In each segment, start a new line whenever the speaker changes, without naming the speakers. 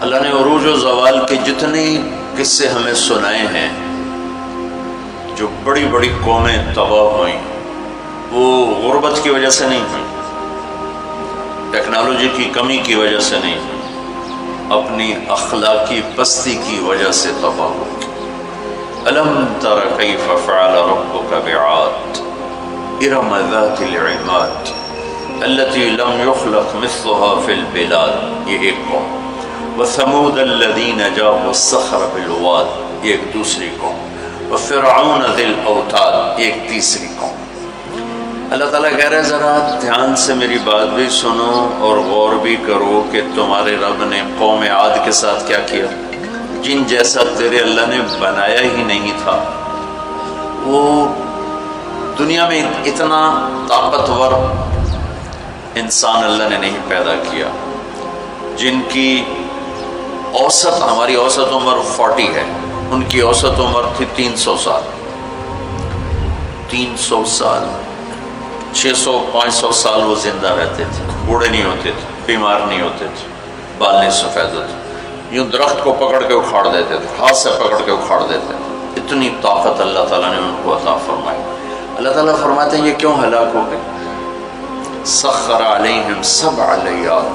اللہ نے عروج و زوال کے جتنے قصے ہمیں سنائے ہیں، جو بڑی بڑی قومیں تباہ ہوئیں، وہ غربت کی وجہ سے نہیں ہوئیں، ٹیکنالوجی کی کمی کی وجہ سے نہیں ہوئیں، اپنی اخلاقی پستی کی وجہ سے تباہ ہوئیں۔ الم تر کیف فعل ربک بعاد ارم ذات العماد التي لم يخلق مثلها في البلاد، یہ ایک قوم۔ وثمود الذين جابوا الصخر بالواد، یہ ایک دوسری قوم۔ وفرعون ذی الاوتاد، ایک تیسری قوم۔ اللہ تعالیٰ کہہ رہے ہیں ذرا دھیان سے میری بات بھی سنو اور غور بھی کرو کہ تمہارے رب نے قوم عاد کے ساتھ کیا کیا، جن جیسا تیرے اللہ نے بنایا ہی نہیں تھا۔ وہ دنیا میں اتنا طاقتور انسان اللہ نے نہیں پیدا کیا، جن کی اوسط، ہماری اوسط عمر 40 ہے، ان کی اوسط عمر تھی 300 سال، 300 سال، 600-500 سال وہ زندہ رہتے تھے، بوڑھے نہیں ہوتے تھے، بیمار نہیں ہوتے تھے، بال نہیں سفید ہوتے، یوں درخت کو پکڑ کے اکھاڑ دیتے تھے، ہاتھ سے پکڑ کے اکھاڑ دیتے تھے۔ اتنی طاقت اللہ تعالیٰ نے ان کو عطا فرمائی۔ اللہ تعالیٰ فرماتے ہیں یہ کیوں ہلاک ہو گئے؟ سخر علیہم 7 لیال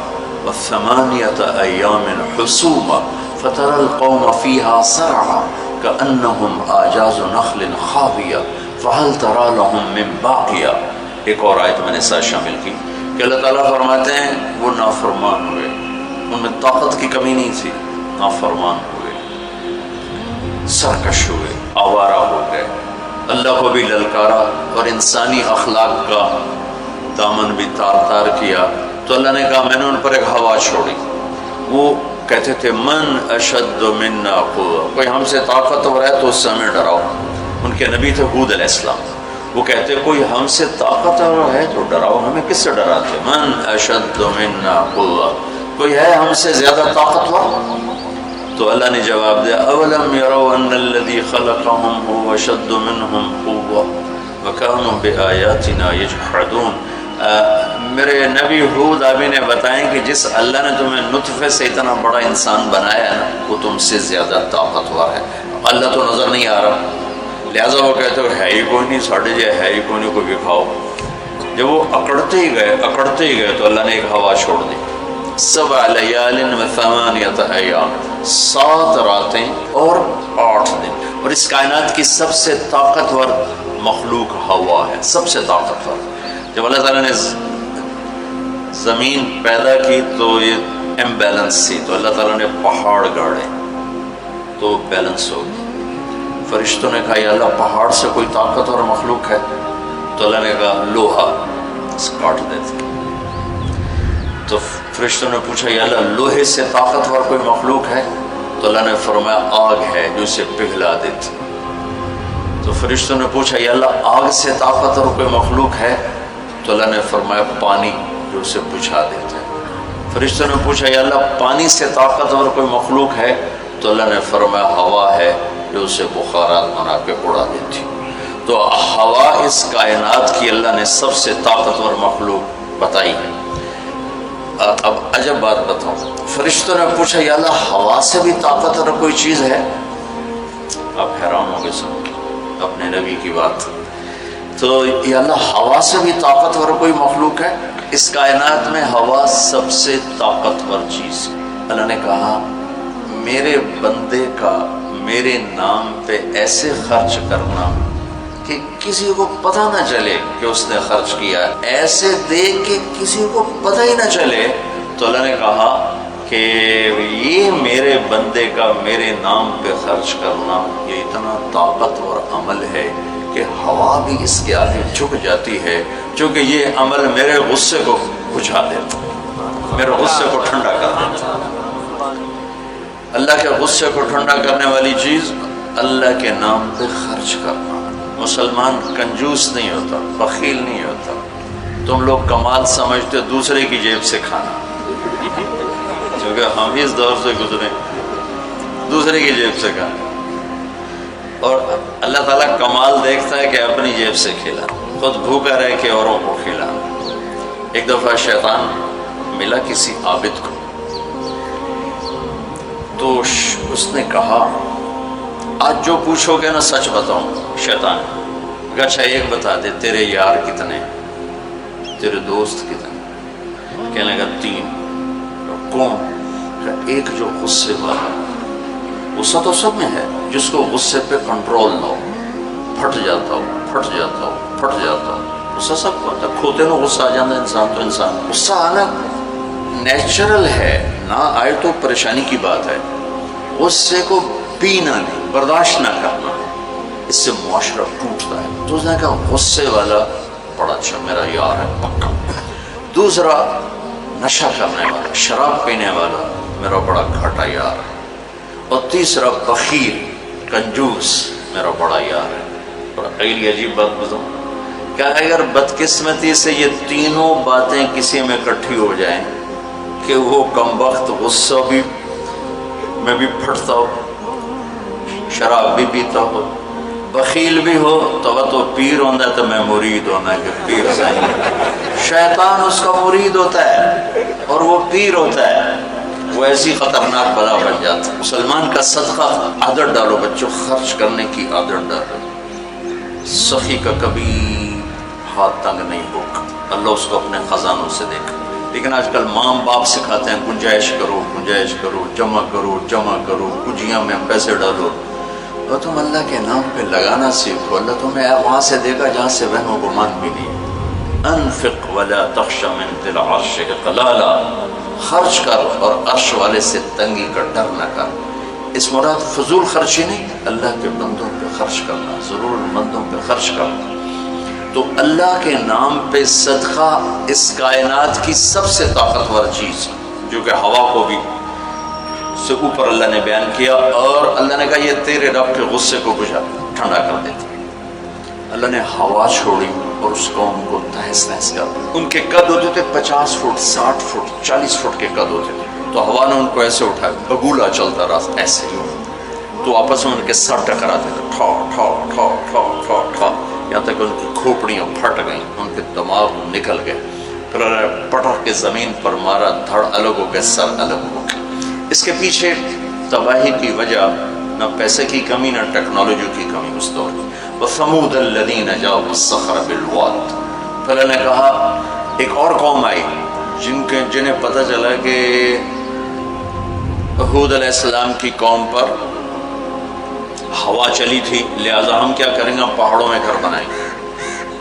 و8 ایام حسوما فترى القوم فيها صرعا كأنهم اعجاز نخل خاویہ فهل ترى لهم من باقیہ۔ ایک اور آیت میں نے ساتھ شامل کی کہ اللہ تعالیٰ فرماتے ہیں وہ نافرمان ہوئے، ان میں طاقت کی کمی نہیں تھی، نافرمان ہوئے، سرکش ہوئے، آوارہ ہو گئے، اللہ کو بھی للکارا اور انسانی اخلاق کا دامن بھی تار تار کیا۔ تو اللہ نے کہا میں نے ان پر ایک ہوا چھوڑی۔ وہ کہتے تھے من اشد منا قوة، کوئی ہم سے طاقتور ہے تو اس سے ہمیں ڈراؤ۔ ان کے نبی تھے ہود علیہ السلام، وہ کہتے کوئی ہم سے طاقتور ہے تو ڈراؤ، ہمیں کس سے ڈراتے؟ من اشد منا قوة، کوئی ہے ہم سے زیادہ طاقتور؟ تو اللہ نے جواب دیا اولم یروا ان الذی خلقهم هو اشد منهم قوة وكانوا بآیاتنا یجحدون۔ میرے نبی ہود ابھی نے بتائیں کہ جس اللہ نے تمہیں نطفے سے اتنا بڑا انسان بنایا ہے نا، وہ تم سے زیادہ طاقتور ہے۔ اللہ تو نظر نہیں آ رہا، لہٰذا وہ کہتے ہو ہے ہی کوئی نہیں، ساڑھے جے ہے ہی کوئی نہیں، کوئی دکھاؤ۔ جب وہ اکڑتے ہی گئے تو اللہ نے ایک ہوا چھوڑ دی۔ 7 لیال و8 ایام، 7 راتیں اور 8 دن، اور اس کائنات کی سب سے طاقتور مخلوق ہوا ہے، سب سے طاقتور۔ جب اللہ تعالیٰ نے زمین پیدا کی تو یہ امبیلنس تھی، تو اللہ تعالیٰ نے پہاڑ گاڑے تو بیلنس ہو گئی۔ فرشتوں نے کہا یا اللہ پہاڑ سے کوئی طاقتور مخلوق ہے؟ تو اللہ نے کہا لوہا کاٹ دیتے۔ تو فرشتوں نے پوچھا یا اللہ لوہے سے طاقتور کوئی مخلوق ہے؟ تو اللہ نے فرمایا آگ ہے جو اسے پگھلا دیتی۔ تو فرشتوں نے پوچھا یا اللہ آگ سے طاقتور کوئی مخلوق ہے؟ تو اللہ نے فرمایا پانی جو اسے بجھا دیتا ہے۔ فرشتوں نے پوچھا یا اللہ پانی سے طاقتور کوئی مخلوق ہے؟ تو اللہ نے فرمایا ہوا ہے جو اسے بخارات بنا کے اڑا دیتی۔ تو ہوا اس کائنات کی اللہ نے سب سے طاقتور مخلوق بتائی ہے۔ اب عجب بات بتاؤں، فرشتوں نے پوچھا یا اللہ ہوا سے بھی طاقتور کوئی چیز ہے؟ آپ حیران ہو گئے سن اپنے نبی کی بات۔ تو یا اللہ ہوا سے بھی طاقتور کوئی مخلوق ہے؟ اس کائنات میں ہوا سب سے طاقتور چیز۔ اللہ نے کہا میرے بندے کا میرے نام پہ ایسے خرچ کرنا کہ کسی کو پتہ نہ چلے کہ اس نے خرچ کیا، ایسے دے کہ کسی کو پتہ ہی نہ چلے۔ تو اللہ نے کہا کہ یہ میرے بندے کا میرے نام پہ خرچ کرنا یہ اتنا طاقتور عمل ہے کہ ہوا بھی اس کے آگے جھک جاتی ہے، چونکہ یہ عمل میرے غصے کو بجھا دیتا، میرے غصے کو ٹھنڈا کر دیتا۔ اللہ کے غصے کو ٹھنڈا کرنے والی چیز اللہ کے نام پہ خرچ کرنا۔ مسلمان کنجوس نہیں ہوتا، بخیل نہیں ہوتا۔ تم لوگ کمال سمجھتے دوسرے کی جیب سے کھانا، کیونکہ ہم اس دور سے گزرے، دوسرے کی جیب سے کھانا۔ اور اللہ تعالیٰ کمال دیکھتا ہے کہ اپنی جیب سے کھلا، خود بھوکا رہ کے اوروں کو کھلا۔ ایک دفعہ شیطان ملا کسی عابد کو، اس نے کہا آج جو پوچھو گے نا سچ بتاؤں. شیطان اچھا ایک بتا دے تیرے یار کتنے, تیرے دوست کتنے؟ کہنے لگا 3. کون؟ ایک جو غصے والا. غصہ تو سب میں ہے, جس کو غصے پہ کنٹرول نہ ہو, پھٹ جاتا ہو پھٹ جاتا ہو پھٹ جاتا ہو. غصہ سب کو آتا ہے, کھوتے نو غصہ آ جاتا ہے انسان. تو انسان غصہ آنا نیچرل ہے, نہ آئے تو پریشانی کی بات ہے. غصے کو پینا نہیں, برداشت نہ کرنا, اس سے معاشرہ ٹوٹتا ہے. تو اس نے کہا غصے والا بڑا اچھا میرا یار ہے پکا. دوسرا نشہ کرنے والا, شراب پینے والا میرا بڑا گھاٹا یار ہے. اور تیسرا بخیل کنجوس میرا بڑا یار ہے. اور اگلی عجیب بات بتاؤں, کیا اگر بدقسمتی سے یہ تینوں باتیں کسی میں اکٹھی ہو جائیں کہ وہ کم وقت غصہ بھی میں بھی پھٹتا ہو, شراب بھی پیتا ہو, بخیل بھی ہو, تو پیر ہوتا ہے تو میں مرید ہونا ہے کہ پیر صحیح. شیطان اس کا مرید ہوتا ہے اور وہ پیر ہوتا ہے. وہ ایسی خطرناک بلا بن جاتا ہے. مسلمان کا صدقہ عادت ڈالو بچوں, خرچ کرنے کی عادت ڈالو. سخی کا کبھی ہاتھ تنگ نہیں ہوگا, اللہ اس کو اپنے خزانوں سے دیکھا. لیکن آج کل ماں باپ سکھاتے ہیں گنجائش کرو گنجائش کرو, جمع کرو جمع کرو, کجیاں میں پیسے ڈالو. اور تم اللہ کے نام پہ لگانا سیکھو, اللہ تمہیں وہاں سے دے گا جہاں سے وہم و گمان بھی نہیں. انفق ولا تخش من ذی العرش اقلالا, خرچ کر اور عرش والے سے تنگی کا ڈر نہ کر. اس مراد فضول خرچی نہیں, اللہ کے بندوں پہ خرچ کرنا, ضرور مندوں پہ خرچ کرنا. تو اللہ کے نام پہ صدقہ اس کائنات کی سب سے طاقتور چیز, جو کہ ہوا کو بھی سے اوپر اللہ نے بیان کیا. اور اللہ نے کہا یہ تیرے رب کے غصے کو بجھا ٹھنڈا کر دیتی. اللہ نے ہوا چھوڑی اور اس قوم کو تہس نہس کر. ان کے قد ہوتے تھے 50 فٹ 60 فٹ 40 فٹ کے قد ہوتے تھے. تو ہوا نے ان کو ایسے اٹھایا, بگولا چلتا رہا ایسے ہی. تو آپس میں ان کے سر ٹکراتے تھے, ٹھا ٹھا ٹھا ٹھا ٹھا ٹھا, یہاں تک ان کی کھوپڑیاں پھٹ گئیں, ان کے دماغ نکل گئے. پھر پٹک کے زمین پر مارا, دھڑ الگ ہو گئے, سر الگ ہو گئے. اس کے پیچھے تباہی کی وجہ نہ پیسے کی کمی نہ ٹیکنالوجی کی کمی اس دور کی. وَثَمُودَ الَّذِينَ جَابُوا الصَّخْرَ بِالْوَادِ. پھر اللہ نے کہا ایک اور قوم آئی جنہیں پتہ چلا کہ ہود علیہ السلام کی قوم پر ہوا چلی تھی, لہٰذا ہم کیا کریں گے, ہم پہاڑوں میں گھر بنائیں گے.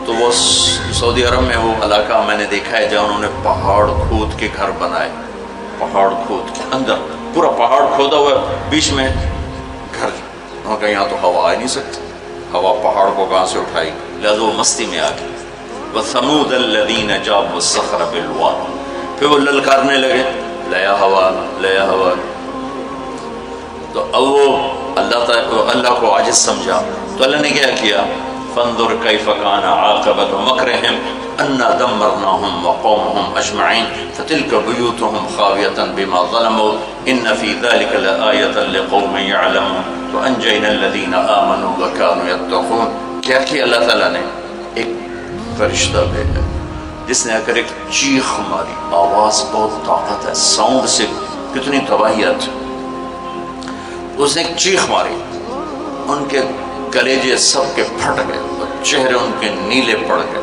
تو وہ سعودی عرب میں وہ علاقہ میں نے دیکھا ہے جہاں انہوں نے پہاڑ کھود کے گھر بنائے. پہاڑ کھود کے اندر پورا پہاڑ کھودا ہوا, بیچ میں گھر. انہوں نے کہا یہاں تو ہوا آ نہیں سکتی, ہوا پہاڑ کو کہاں سے اٹھائی, لہٰذا وہ مستی میں آ گئی. وَثَمُودَ الَّذِينَ جَابُوا الصَّخْرَ بِالْوَادِ. پھر وہ للکارنے لگے, لیا ہوا لیا ہوا. تو اب وہ اللہ کو عاجز سمجھا. تو اللہ نے کیا کیا, فانظر کیف کان عاقبۃ مکرہم انا دمرناہم وقومہم اجمعین فتلک بیوتہم خاویۃ بما ظلموا ان فی ذلک لآیۃ لقوم یعلمون وانجینا الذین آمنوا وکانوا یتقون. کیا کیا اللہ تعالیٰ نے, ایک فرشتہ بھیجا جس نے آ کر ایک چیخ ماری. آواز بہت طاقت ہے, ساؤنڈ سے کتنی تباہیت. اس نے ایک چیخ ماری, ان کے کلیجے سب کے پھٹ گئے, چہرے ان کے نیلے پڑ گئے.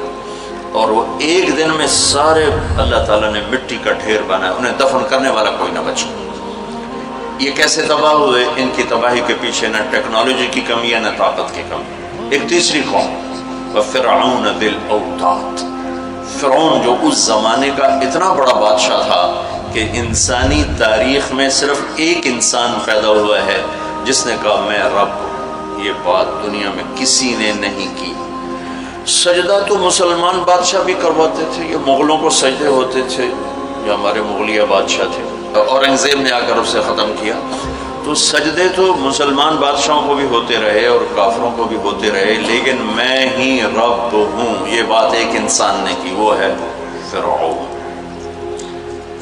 اور وہ ایک دن میں سارے اللہ تعالیٰ نے مٹی کا ڈھیر بنایا, انہیں دفن کرنے والا کوئی نہ بچا. یہ کیسے تباہ ہوئے؟ ان کی تباہی کے پیچھے نہ ٹیکنالوجی کی کمی ہے نہ طاقت کی کمی. ایک تیسری قوم, وَفِرْعَوْنَ ذِي الْأَوْتَادِ. فرعون جو اس زمانے کا اتنا بڑا بادشاہ تھا کہ انسانی تاریخ میں صرف ایک انسان پیدا ہوا ہے جس نے کہا میں رب ہوں. یہ بات دنیا میں کسی نے نہیں کی. سجدہ تو مسلمان بادشاہ بھی کرواتے تھے, یہ مغلوں کو سجدے ہوتے تھے, جو ہمارے مغلیہ بادشاہ تھے, اورنگزیب نے آ کر اسے ختم کیا. تو سجدے تو مسلمان بادشاہوں کو بھی ہوتے رہے اور کافروں کو بھی ہوتے رہے, لیکن میں ہی رب ہوں یہ بات ایک انسان نے کی, وہ ہے فرعون.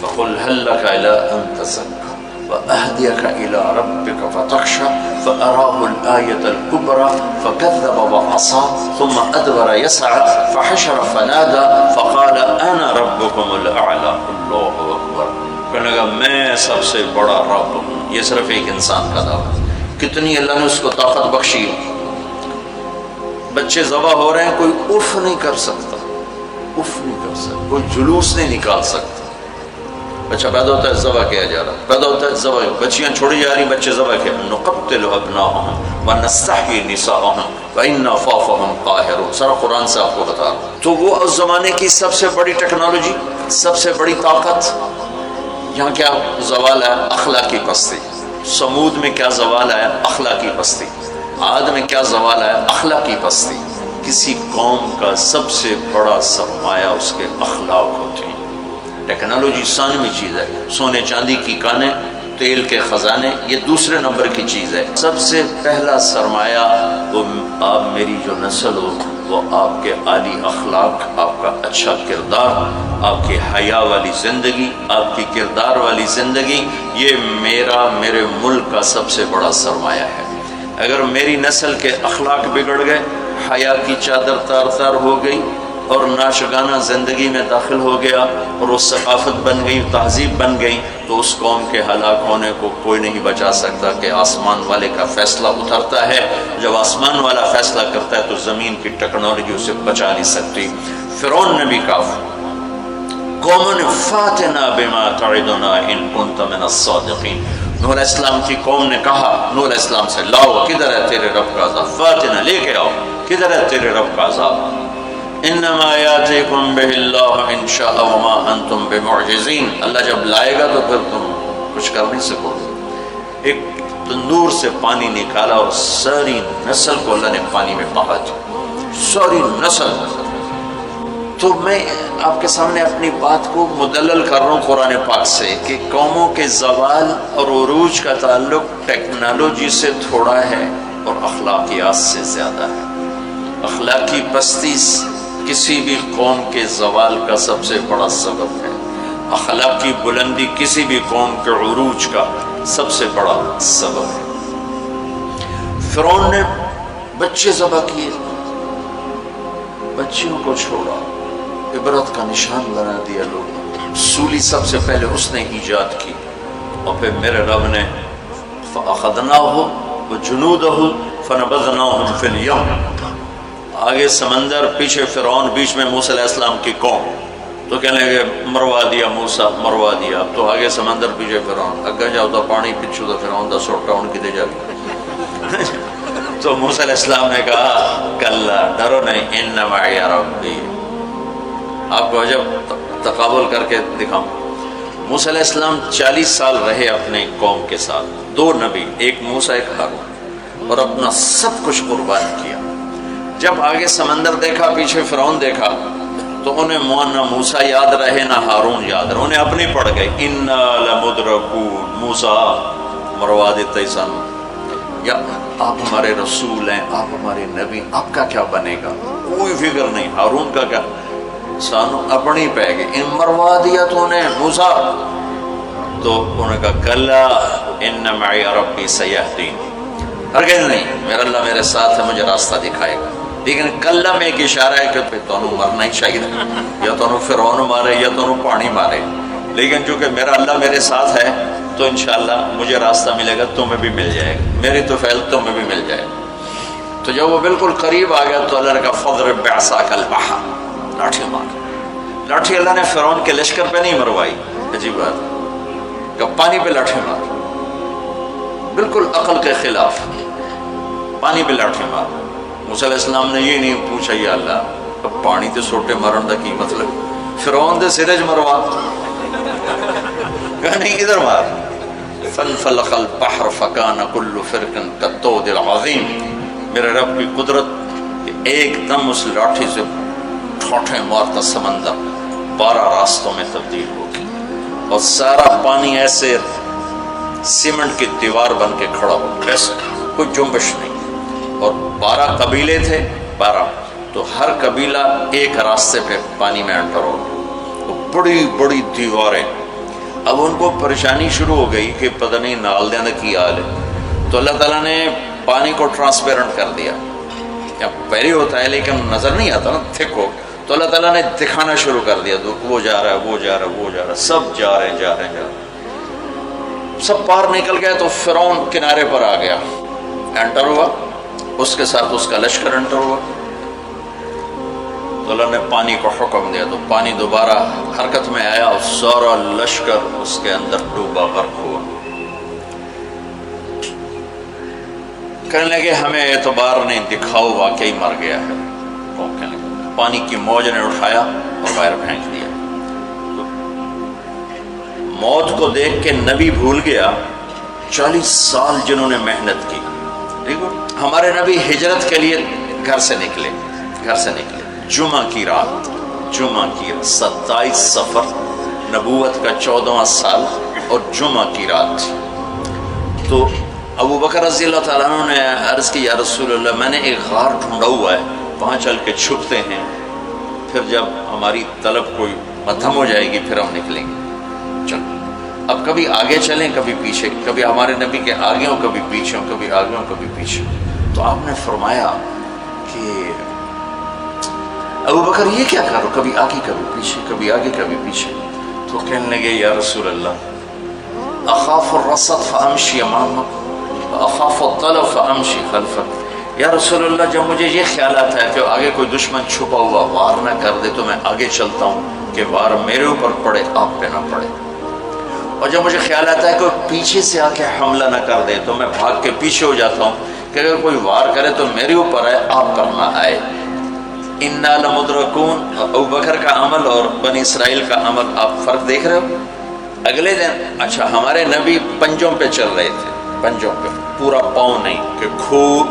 فَقُلْ هَلْ لَكَ إِلَىٰ أَن تَزَكَّىٰ وَأَهْدِيَكَ إِلَىٰ رَبِّكَ فَتَخْشَىٰ فَأَرَاهُ الْآيَةَ الْكُبْرَىٰ فَكَذَّبَ وَعَصَىٰ ثُمَّ أَدْبَرَ يَسْعَىٰ فَحَشَرَ فَنَادَىٰ فَقَالَ أَنَا رَبُّكُمُ الْأَعْلَىٰ. اللہ اکبر. کہنے لگا میں سب سے بڑا رب ہوں. یہ صرف ایک انسان کا دعویٰ. کتنی اللہ نے اس کو طاقت بخشی. بچے ذبح ہو رہے ہیں، کوئی اف نہیں کر سکتا، اف نہیں کر سکتا، کوئی جلوس نہیں نکال سکتا. بچہ پیدا ہوتا ہے ذبح کیا جا رہا، پیدا ہوتا ہے ذبح، بچیاں چھوڑی جا رہی، بچے ذبح کیا. نقتل ابناءهم ونستحيي نساءهم وإنا فوقهم قاهرون. سارا قرآن سے آپ کو بتا رہا ہوں. تو وہ اس زمانے کی سب سے بڑی ٹیکنالوجی، سب سے بڑی طاقت. یہاں کیا زوال ہے؟ اخلاقی پستی. سمود میں کیا زوال ہے؟ اخلاقی پستی. عاد میں کیا زوال ہے؟ اخلاقی پستی. کسی قوم کا سب سے بڑا سرمایہ اس کے اخلاق ہوتے ہیں. ٹیکنالوجی ثانوی چیز ہے، سونے چاندی کی کانیں، تیل کے خزانے، یہ دوسرے نمبر کی چیز ہے. سب سے پہلا سرمایہ وہ آپ میری جو نسل ہو، وہ آپ کے عالی اخلاق، آپ کا اچھا کردار، آپ کی حیا والی زندگی، آپ کی کردار والی زندگی. یہ میرے ملک کا سب سے بڑا سرمایہ ہے. اگر میری نسل کے اخلاق بگڑ گئے، حیا کی چادر تار تار ہو گئی اور ناشگانہ زندگی میں داخل ہو گیا اور وہ ثقافت بن گئی، تہذیب بن گئی، تو اس قوم کے ہلاک ہونے کو کوئی نہیں بچا سکتا. کہ آسمان والے کا فیصلہ اترتا ہے، جب آسمان والا فیصلہ کرتا ہے تو زمین کی ٹیکنالوجی اسے بچا نہیں سکتی. فرعون نے بھی کہا قوم فاتنا بما تعدنا ان كنت من الصادقین. نوح علیہ السلام کی قوم نے کہا نوح علیہ السلام سے، لاؤ کدھر ہے تیرے رب کا عذاب، فاتنا لے کے آؤ، کدھر ہے تیرے رب کا عذاب. انما یاتیکم بہ اللہ ان شاء وما انتم بمعجزین. اللہ جب لائے گا تو پھر تم کچھ کر نہیں سکو. ایک تندور سے پانی نکالا اور ساری نسل کو اللہ نے پانی میں بہا دیا، ساری نسل. تو میں آپ کے سامنے اپنی بات کو مدلل کر رہا ہوں قرآن پاک سے کہ قوموں کے زوال اور عروج کا تعلق ٹیکنالوجی سے تھوڑا ہے اور اخلاقیات سے زیادہ ہے. اخلاقی پستی کسی بھی قوم کے زوال کا سب سے بڑا سبب ہے. اخلاقی بلندی کسی بھی قوم کے عروج کا سب سے بڑا سبب ہے. فرعون نے بچے ذبح کیے، بچیوں کو چھوڑا، عبرت کا نشان بنا دیا لوگ. سولی سب سے پہلے اس نے ایجاد کی اور پھر میرے رب نے فَأَخَذْنَاهُ وَجُنُودَهُ فَنَبَذْنَاهُمْ فِي الْيَمِّ. آگے سمندر، پیچھے فرعون، بیچ میں موسیٰ علیہ السلام کی قوم. تو کہنے لگے مروا دیا موسیٰ، مروا دیا. تو آگے سمندر، پیچھے فرعون. اگے جاؤ تو پانی، پچھو تو فرعون دا سوٹا ان کی دے جا. تو موسیٰ علیہ السلام نے کہا کلا، ڈرو نہیں، ان معی ربی. آپ کو جب تقابل کر کے دکھاؤں، موسیٰ علیہ السلام 40 سال رہے اپنے قوم کے ساتھ، 2 نبی، ایک موسیٰ ایک ہارون، اور اپنا سب کچھ قربان کیا. جب آگے سمندر دیکھا، پیچھے فرعون دیکھا، تو انہیں نہ موسیٰ یاد رہے نہ ہارون یاد رہے، انہیں اپنی پڑ گئے. انا لمدرکون، موسیٰ مروا دیتے سن، یا آپ ہمارے رسول ہیں، آپ ہمارے نبی، آپ کا کیا بنے گا؟ کوئی فکر نہیں. ہارون کا کیا؟ سانو اپنی پہ گئی. ان مروا دیا تو انہیں موسیٰ. تو انہوں نے کہا کلا ان معی ربی سیہدین. ہرگز نہیں، میرا اللہ میرے ساتھ ہے، مجھے راستہ دکھائے گا. لیکن کلا میں ایک اشارہ ہے کہ تو انہوں مرنا ہی چاہیے، یا تو انہوں فرعون مارے یا تو انہوں پانی مارے. لیکن چونکہ میرا اللہ میرے ساتھ ہے تو انشاءاللہ مجھے راستہ ملے گا، تمہیں بھی مل جائے گا، میری تو فعل تمہیں بھی مل جائے گا. تو جب وہ بالکل قریب آ گیا تو اللہ نے کہا فضرب بعصاک البحر، لاٹھی مار. لاٹھی اللہ نے فرعون کے لشکر پہ نہیں مروائی، عجیب بات ہے، کہ پانی پہ لاٹھی مار، بالکل عقل کے خلاف، پانی پہ لاٹھی مار. موسیٰ علیہ السلام نے یہ نہیں پوچھا یا اللہ اب پانی تے سوٹے مارن دا کی مطلب، فرعون دے سرج مروا. کہا نہیں، ادھر مار. فانفلق البحر فکان کل فرق کالطود العظیم. میرے رب کی قدرت کہ ایک دم اس لاٹھی سے ٹھوٹے مارتا سمندر 12 راستوں میں تبدیل ہو گئی اور سارا پانی ایسے سیمنٹ کی دیوار بن کے کھڑا ہو، ایسے کوئی جنبش نہیں. اور 12 قبیلے تھے، 12، تو ہر قبیلہ ایک راستے پہ پانی میں انٹر ہو گیا. بڑی بڑی دیواریں. اب ان کو پریشانی شروع ہو گئی کہ پتہ نہیں نال دینا کی حال ہے. تو اللہ تعالیٰ نے پانی کو ٹرانسپیرنٹ کر دیا. پہلے ہوتا ہے لیکن نظر نہیں آتا نا، تھک ہو، تو اللہ تعالیٰ نے دکھانا شروع کر دیا، وہ جا رہا ہے، وہ جا رہا ہے، وہ جا رہا ہے، سب جا رہے ہیں، سب پار نکل گئے تو فرعون کنارے پر آ گیا، انٹر ہوا، اس کے ساتھ اس کا لشکر انٹر ہوا۔ تو اللہ نے پانی کو حکم دیا تو پانی دوبارہ حرکت میں آیا اور سارا لشکر اس کے اندر ڈوبا، غرق ہوا۔ کہنے لگے ہمیں اعتبار نہیں، دکھاؤ واقعی مر گیا ہے۔ پانی کی موج نے اٹھایا اور باہر پھینک دیا۔ موت کو دیکھ کے نبی بھول گیا 40 سال جنہوں نے محنت کی۔ ٹھیک ہے، ہمارے نبی ہجرت کے لیے گھر سے نکلے، جمعہ کی رات 27 صفر، نبوت کا 14واں سال اور جمعہ کی رات تھی۔ تو ابو بکر رضی اللہ تعالیٰ عنہ نے عرض کی، یا رسول اللہ میں نے ایک غار ڈھونڈا ہوا ہے، وہاں چل کے چھپتے ہیں، پھر جب ہماری طلب کوئی مدھم ہو جائے گی پھر ہم نکلیں گے۔ چلو اب کبھی آگے چلیں کبھی پیچھے، کبھی ہمارے نبی کے آگے ہوں کبھی پیچھے ہوں، کبھی آگے ہوں کبھی پیچھے۔ تو آپ نے فرمایا کہ ابو بکر یہ کیا کرو، کبھی آگے کبھی پیچھے، کبھی آگے کبھی پیچھے۔ تو کہنے لگے یا رسول اللہ اخاف الرصد فامشی امامک واخاف الطلب فامشی خلفک۔ یا رسول اللہ جب مجھے یہ خیال آتا ہے کہ آگے کوئی دشمن چھپا ہوا وار نہ کر دے تو میں آگے چلتا ہوں کہ وار میرے اوپر پڑے، آپ پہ نہ پڑے، اور جب مجھے خیال آتا ہے کہ پیچھے سے آ کے حملہ نہ کر دے تو میں بھاگ کے پیچھے ہو جاتا ہوں کہ اگر کوئی وار کرے تو میرے اوپر آئے، آپ پر نہ آئے۔ انا لمدرکون، ابو بکر کا عمل اور بنی اسرائیل کا عمل آپ فرق دیکھ رہے ہو۔ اگلے دن اچھا ہمارے نبی پنجوں پہ چل رہے تھے، پنجوں پہ، پورا پاؤں نہیں، کہ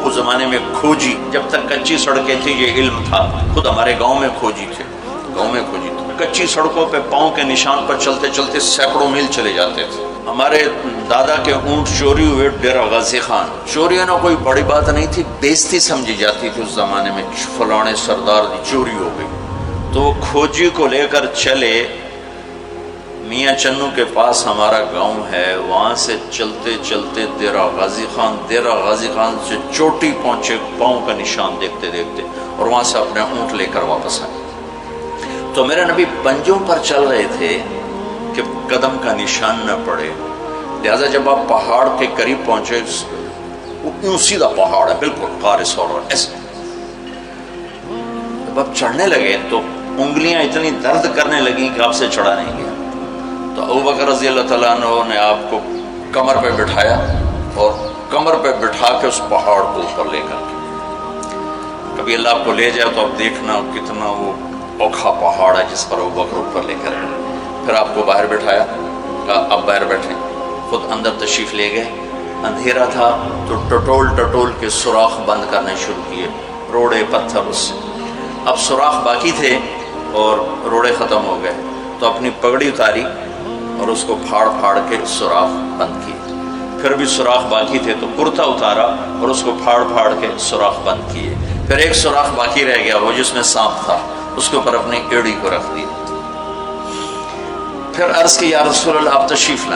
اس زمانے میں کھوجی، جب تک کچی سڑکیں تھی یہ علم تھا، خود ہمارے گاؤں میں کھوجی تھے، کچی سڑکوں پہ پاؤں کے نشان پر چلتے چلتے سینکڑوں میل چلے جاتے تھے۔ ہمارے دادا کے اونٹ چوری ہوئے ڈیرہ غازی خان، چوری ہونا کوئی بڑی بات نہیں تھی، بیزتی سمجھی جاتی تھی اس زمانے میں، فلانے سردار دی چوری ہو گئی۔ تو وہ کھوجی کو لے کر چلے، میاں چنو کے پاس ہمارا گاؤں ہے، وہاں سے چلتے چلتے دیرہ غازی خان سے چوٹی پہنچے، پاؤں کا نشان دیکھتے دیکھتے، اور وہاں سے اپنے اونٹ لے کر واپس آئے۔ تو میرے نبی پنجوں پر چل رہے تھے کہ قدم کا نشان نہ پڑے، لہذا جب آپ پہاڑ کے قریب پہنچے، یوں سیدھا پہاڑ ہے بالکل قارس، اور ایسے جب آپ چڑھنے لگے تو انگلیاں اتنی درد کرنے لگیں کہ آپ سے چڑھا نہیں گیا۔ تو ابو بکر رضی اللہ تعالیٰ عنہ نے آپ کو کمر پہ بٹھایا اور کمر پہ بٹھا کے اس پہاڑ کو اوپر لے کر کے، کبھی اللہ آپ کو لے جائے تو آپ دیکھنا کتنا وہ اوکھا پہاڑ ہے جس پر ابو بکر اوپر لے کر گئے۔ پھر آپ کو باہر بٹھایا، کہا آپ باہر بیٹھیں، خود اندر تشریف لے گئے۔ اندھیرا تھا تو ٹٹول کے سوراخ بند کرنے شروع کیے، روڑے پتھر اس سے۔ اب سوراخ باقی تھے اور روڑے ختم ہو گئے، تو اپنی پگڑی اتاری اور اس کو پھاڑ کے سوراخ بند کیے۔ پھر بھی سوراخ باقی تھے تو کرتا اتارا اور اس کو پھاڑ کے سوراخ بند کیے۔ پھر ایک سوراخ باقی رہ گیا، وہ جس میں سانپ تھا، اس کے اوپر اپنی ایڑی کو رکھ دی۔ پھر عرض کی یا رسول اللہ آپ تشریف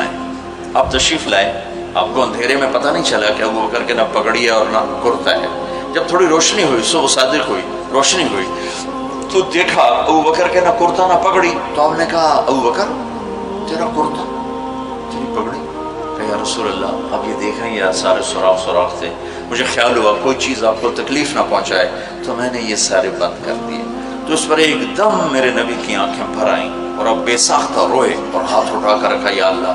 لائیں۔ آپ کو اندھیرے میں پتہ نہیں چلا کہ ابو بکر کے نہ پگڑی ہے اور نہ کرتا ہے۔ جب تھوڑی روشنی ہوئی، صبح صادق ہوئی، روشنی ہوئی تو دیکھا ابو بکر کے نہ کرتا نہ پگڑی۔ تو آپ نے کہا ابو بکر تیرا کرتا تیری پگڑی؟ کہ یا رسول اللہ آپ یہ دیکھ رہے ہیں یہ سارے سوراخ تھے، مجھے خیال ہوا کوئی چیز آپ کو تکلیف نہ پہنچائے تو میں نے یہ سارے بند کر دیے۔ تو اس پر ایک دم میرے نبی کی آنکھیں بھر آئیں اور اب بے ساختہ روئے اور ہاتھ اٹھا کر رکھا، یا اللہ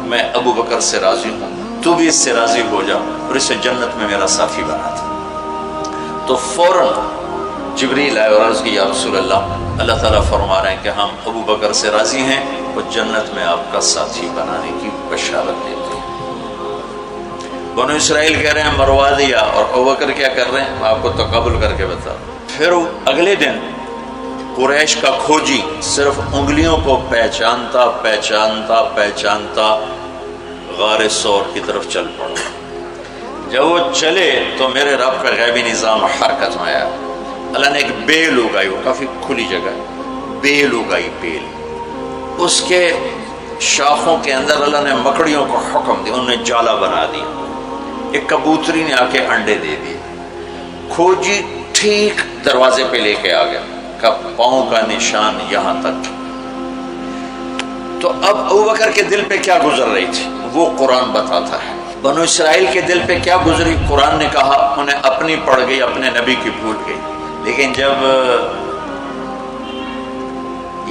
میں ابو بکر سے راضی ہوں، تو بھی اس سے راضی ہو جا اور اسے جنت میں میرا ساتھی بنا تھا۔ تو فوراً جبریل آئے اور عرض کی یا رسول اللہ تعالیٰ فرما رہے ہیں کہ ہم ابو بکر سے راضی ہیں اور جنت میں آپ کا ساتھی بنانے کی بشارت دیتے ہیں۔ بنو اسرائیل کہہ رہے ہیں مروا دیا، اور ابو بکر کیا کر رہے ہیں آپ کو تقابل کر کے بتا۔ پھر اگلے دن قریش کا کھوجی صرف انگلیوں کو پہچانتا غار سور کی طرف چل پڑا۔ جب وہ چلے تو میرے رب کا غیبی نظام حرکت میں آیا۔ اللہ نے ایک بیل اگائی، وہ کافی کھلی جگہ، بیل اگائی، بیل، اس کے شاخوں کے اندر اللہ نے مکڑیوں کو حکم دیا، انہوں نے جالا بنا دیا، ایک کبوتری نے آ کے انڈے دے دیے، کھوجی ٹھیک دروازے پہ لے کے آ گیا، کا پاؤں کا نشان یہاں تک. تو اب ابوبکر کے دل پہ کیا گزر رہی تھی وہ قرآن بتاتا ہے. بنو اسرائیل کے دل پہ کیا گزری قرآن نے کہا, انہیں اپنی پڑ گئی, اپنے نبی کی بھول گئی. لیکن جب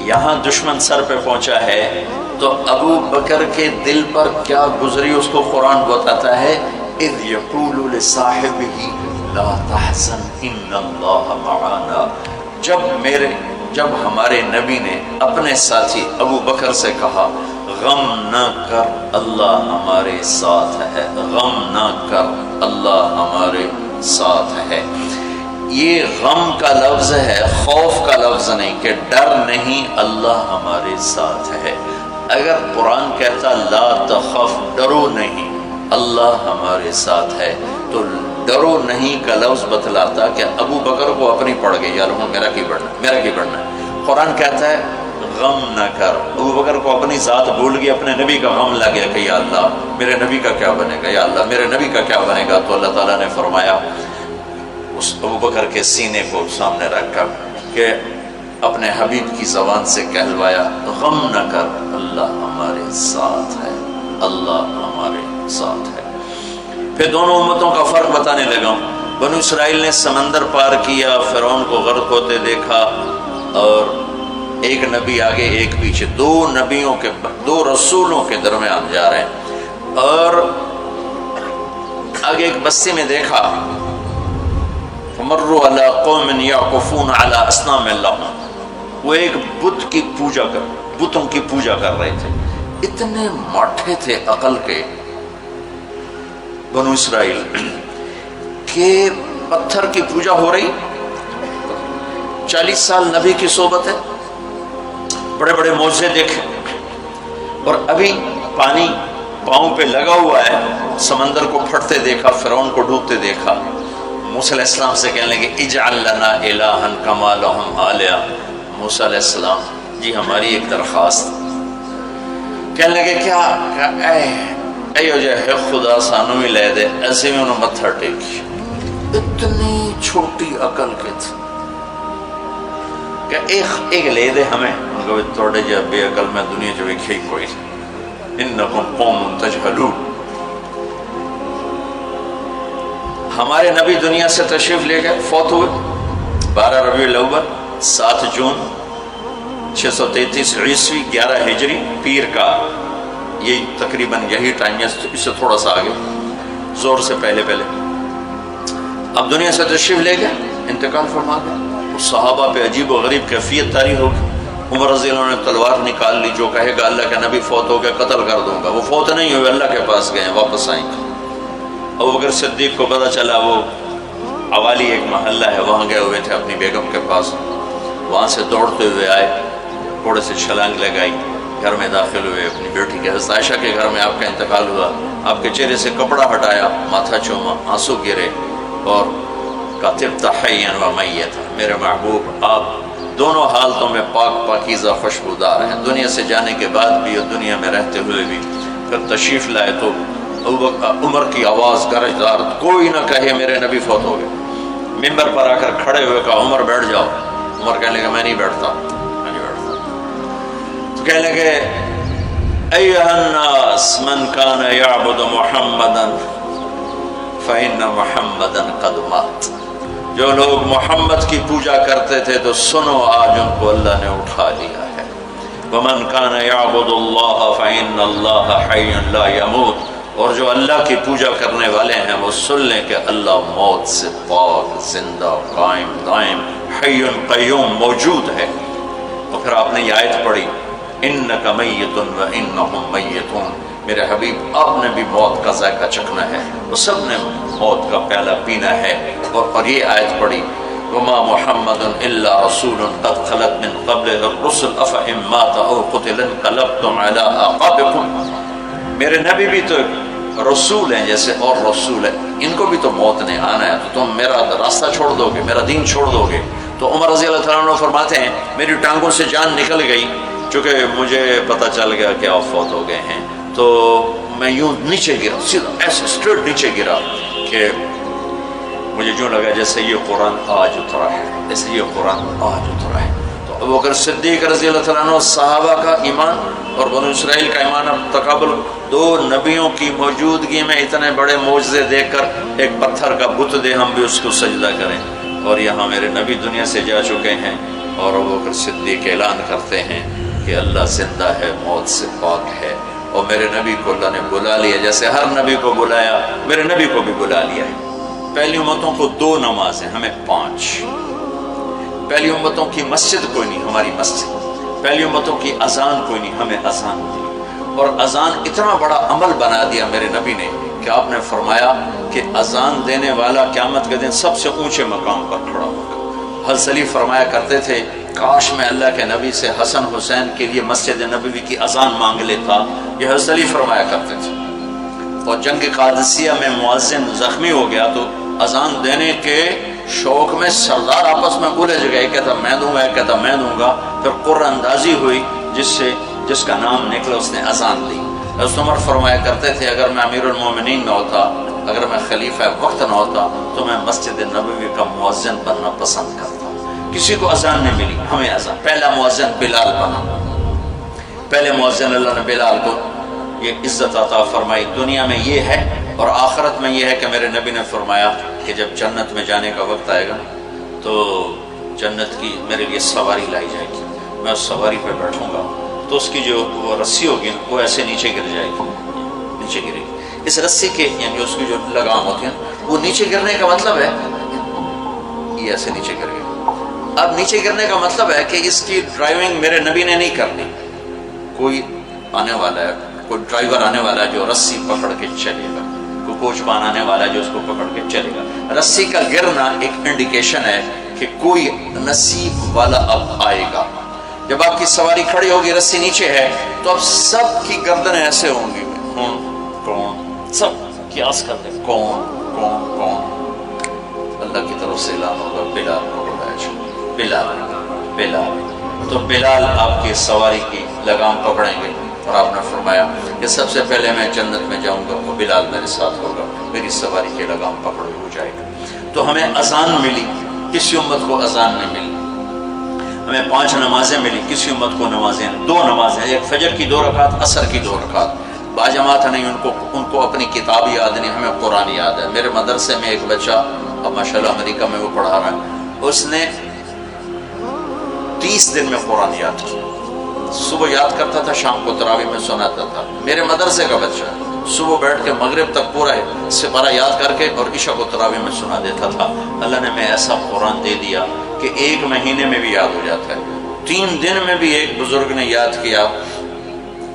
یہاں دشمن سر پہ پہنچا ہے تو ابو بکر کے دل پر کیا گزری اس کو قرآن بتاتا ہے. اذ یقول لصاحبہ لا تحزن ان اللہ معنا. جب ہمارے نبی نے اپنے ساتھی ابو بکر سے کہا غم نہ کر اللہ ہمارے ساتھ ہے, غم نہ کر اللہ ہمارے ساتھ ہے. یہ غم کا لفظ ہے, خوف کا لفظ نہیں کہ ڈر نہیں, اللہ ہمارے ساتھ ہے. اگر قرآن کہتا لا تخف, ڈرو نہیں, اللہ ہمارے ساتھ ہے, تو ڈرو نہیں کا لفظ بتلاتا کہ ابو بکر کو اپنی پڑ گئی, یار میرا کی بڑھنا. قرآن کہتا ہے غم نہ کر. ابو بکر کو اپنی ذات بھول گئی, اپنے نبی کا غم لگ گیا کہ یا اللہ میرے نبی کا کیا بنے گا, یا اللہ میرے نبی کا کیا بنے گا. تو اللہ تعالیٰ نے فرمایا, اس ابو بکر کے سینے کو سامنے رکھ کر کہ اپنے حبیب کی زبان سے کہلوایا غم نہ کر اللہ ہمارے ساتھ ہے, اللہ ہمارے ساتھ ہے. پھر دونوں امتوں کا فرق بتانے لگا. بنو اسرائیل نے سمندر پار کیا, فرعون کو غرق ہوتے دیکھا, اور ایک نبی آگے ایک پیچھے, دو رسولوں کے درمیان جا رہے ہیں. اور آگے ایک بستی میں دیکھا فمروا علی قوم یعکفون علی اصنام لہم, وہ ایک بتوں کی پوجا کر رہے تھے. اتنے ماٹھے تھے عقل کے بنو اسرائیل کہ پتھر کی پوجا ہو رہی. 40 سال نبی کی صحبت ہے, بڑے بڑے معجزے دیکھے, اور ابھی پانی پاؤں پہ لگا ہوا ہے. سمندر کو پھٹتے دیکھا, فرعون کو ڈوبتے دیکھا. موسیٰ علیہ السلام سے کہنے لگے اجعل لنا الہا کما لہم آلیہ. موسیٰ علیہ السلام جی ہماری ایک درخواست. کہنے لگے کیا, اے جو ہے خدا سانو ہی لے دے. ایسے میں انہوں متھر ٹیکی. اتنی چھوٹی عقل کے تھے کہ ایک لے دے ہمیں. ان کو توڑے جا بے عقل میں دنیا جو ایک ہی کوئی, انکم قوم تجہلون. ہمارے نبی دنیا سے تشریف لے گئے, فوت ہوئے 12 ربیع الاول 7 جون 633 عیسوی 11 ہجری پیر کا. یہی تقریباً یہی ٹائم ہے, اس سے تھوڑا سا آگے, زور سے پہلے. اب دنیا سے تشریف لے گئے, انتقال فرما گئے. صحابہ پہ عجیب و غریب کیفیت طاری ہوگی. عمر رضی اللہ عنہ نے تلوار نکال لی, جو کہے گا اللہ کا نبی فوت ہو گیا قتل کر دوں گا. وہ فوت نہیں ہوئے, اللہ کے پاس گئے, واپس آئیں گے. ابوبکر صدیق کو پتہ چلا, وہ عوالی ایک محلہ ہے وہاں گئے ہوئے تھے اپنی بیگم کے پاس. وہاں سے دوڑتے ہوئے آئے, گھوڑے سے چھلانگ لگائی, گھر میں داخل ہوئے. اپنی بیٹی کے حضرت عائشہ کے گھر میں آپ کا انتقال ہوا. آپ کے چہرے سے کپڑا ہٹایا, ماتھا چوما, آنسو گرے, اور کاتب حیّا و میتا, میرے محبوب آپ دونوں حالتوں میں پاک پاکیزہ خوشبودار ہیں, دنیا سے جانے کے بعد بھی اور دنیا میں رہتے ہوئے بھی. پھر تشریف لائے تو عمر کی آواز گرجدار, کوئی نہ کہے میرے نبی فوت ہو گئے. ممبر پر آ کر کھڑے ہوئے کہا عمر بیٹھ جاؤ. عمر کہنے لگا میں نہیں بیٹھتا. تو کہنے لگے ایھا الناس من کان یعبد محمدا فإن محمدا قد مات. جو لوگ محمد کی پوجا کرتے تھے تو سنو آج ان کو اللہ نے اٹھا لیا ہے. ومن کان یعبد اللہ فإن اللہ حی لا یموت. اور جو اللہ کی پوجا کرنے والے ہیں وہ سن لیں کہ اللہ موت سے پاک, زندہ, قائم دائم, حی قیوم موجود ہے. اور پھر آپ نے یہ آیت پڑھی انک میت و انہم میتون. میرے حبیب آپ نے بھی موت کا ذائقہ چکھنا ہے, وہ سب نے موت کا پیالہ پینا ہے. اور یہ آیت پڑھی وما محمد الا رسول قد خلت من قبلہ الرسل افإن مات او قتل انقلبتم علی اعقابکم. میرے نبی بھی تو رسول ہیں جیسے اور رسول ہیں, ان کو بھی تو موت نے آنا ہے, تو تم میرا راستہ چھوڑ دو گے, میرا دین چھوڑ دو گے. تو عمر رضی اللہ تعالیٰ عنہ فرماتے ہیں میری ٹانگوں سے جان نکل گئی, چونکہ مجھے پتہ چل گیا کہ آپ فوت ہو گئے ہیں. تو میں یوں نیچے گرا, سیدھا ایسے اسٹریٹ نیچے گرا کہ مجھے جو لگا جیسے یہ قرآن آج اترا ہے، جیسے یہ قرآن آج اترا ہے۔ تو ابوبکر صدیق رضی اللہ تعالیٰ عنہ صحابہ کا ایمان اور بنو اسرائیل کا ایمان اب تقابل، دو نبیوں کی موجودگی میں اتنے بڑے معجزے دیکھ کر ایک پتھر کا بت دے ہم بھی اس کو سجدہ کریں، اور یہاں میرے نبی دنیا سے جا چکے ہیں اور ابوبکر صدیق اعلان کرتے ہیں کہ اللہ زندہ ہے، موت سے پاک ہے، اور میرے نبی کو اللہ نے بلا لیا جیسے ہر نبی کو بلایا، میرے نبی کو بھی بلا لیا ہے۔ پہلی امتوں کو 2 نمازیں، ہمیں 5۔ پہلی امتوں کی مسجد کوئی نہیں، ہماری مسجد۔ پہلی امتوں کی اذان کوئی نہیں، ہمیں اذان دی، اور اذان اتنا بڑا عمل بنا دیا میرے نبی نے کہ آپ نے فرمایا کہ اذان دینے والا قیامت کے دن سب سے اونچے مقام پر کھڑا ہوگا۔ حضرت علی فرمایا کرتے تھے کاش میں اللہ کے نبی سے حسن حسین کے لیے مسجد نبوی کی اذان مانگ لیتا، یہ حضرت علی فرمایا کرتے تھے۔ اور جنگ قادسیہ میں مؤذن زخمی ہو گیا تو اذان دینے کے شوق میں سردار آپس میں الجھ گئے، ایک کہتا میں دوں گا، ایک کہتا میں دوں گا، پھر قرہ اندازی ہوئی جس کا نام نکلا اس نے اذان دی۔ حضرت عمر فرمایا کرتے تھے اگر میں امیر المومنین نہ ہوتا، اگر میں خلیفہ وقت نہ ہوتا تو میں مسجد نبوی کا مؤذن بننا پسند کرتا۔ کسی کو اذان نہیں ملی، ہمیں اذان۔ پہلا مؤذن بلال بنا، پہلے مؤذن اللہ نے بلال کو یہ عزت عطا فرمائی۔ دنیا میں یہ ہے اور آخرت میں یہ ہے کہ میرے نبی نے فرمایا کہ جب جنت میں جانے کا وقت آئے گا تو جنت کی میرے لیے سواری لائی جائے گی، میں اس سواری پہ بیٹھوں گا تو اس کی جو وہ رسی ہوگی وہ ایسے نیچے گر جائے گی، نیچے گرے گی۔ اس رسی کے یعنی اس کی جو لگام ہوتی ہے وہ نیچے گرنے کا مطلب ہے یہ ایسے نیچے گر گئی۔ اب نیچے گرنے کا مطلب ہے کہ اس کی ڈرائیونگ میرے نبی نے نہیں کرنی، کوئی آنے والا ہے، کوئی ڈرائیور آنے والا ہے جو رسی پکڑ کے چلے گا، کوئی کوچبان آنے والا ہے جو اس کو پکڑ کے چلے گا۔ رسی کا گرنا ایک انڈیکیشن ہے کہ کوئی نصیب والا اب آئے گا۔ جب آپ کی سواری کھڑی ہوگی، رسی نیچے ہے، تو اب سب کی گردنیں ایسے ہوں گی، کون، سب قیاس کر دیں کون کون کون۔ اللہ کی طرف سے اعلان ہوگا بلال کو بلایا جائے، بلال بلال۔ تو بلال آپ کی سواری کی لگام پکڑیں گے، اور آپ نے فرمایا کہ سب سے پہلے میں جنت میں جاؤں گا وہ بلال میرے ساتھ ہوگا، میری سواری کی لگام پکڑ ہو جائے گا۔ تو ہمیں اذان ملی، کسی امت کو اذان نہیں ملی۔ ہمیں 5 نمازیں ملی، کسی امت کو نمازیں 2 نمازیں، ایک فجر کی 2 رکعت، عصر کی 2 رکعت۔ باجماعت نہیں، ان کو اپنی کتاب یاد نہیں، ہمیں قرآن یاد ہے۔ میرے مدرسے میں ایک بچہ اب ماشاءاللہ امریکہ میں وہ پڑھا رہا ہے، اس نے 30 دن میں قرآن یاد کیا۔ صبح یاد کرتا تھا، شام کو تراویح میں سناتا تھا۔ میرے مدرسے کا بچہ صبح بیٹھ کے مغرب تک پورا سپارہ یاد کر کے اور عشاء کو تراویح میں سنا دیتا تھا۔ اللہ نے میں ایسا قرآن دے دیا کہ 1 مہینے میں بھی یاد ہو جاتا ہے۔ 3 دن میں بھی ایک بزرگ نے یاد کیا،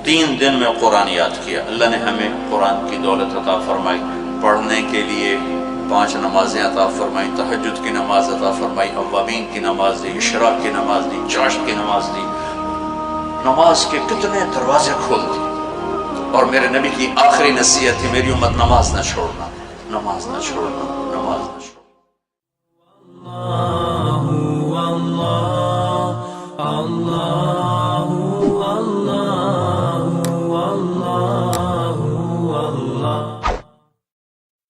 3 دن میں قرآن یاد کیا۔ اللہ نے ہمیں قرآن کی دولت عطا فرمائی، پڑھنے کے لیے 5 نمازیں عطا فرمائی، تہجد کی نماز عطا فرمائی، اوابین کی نماز دی، اشراق کی نماز دی، چاشت کی نماز دی۔ نماز کے کتنے دروازے کھول دی، اور میرے نبی کی آخری نصیحت تھی میری امت نماز نہ چھوڑنا، نماز نہ چھوڑنا، نماز نہ چھوڑنا۔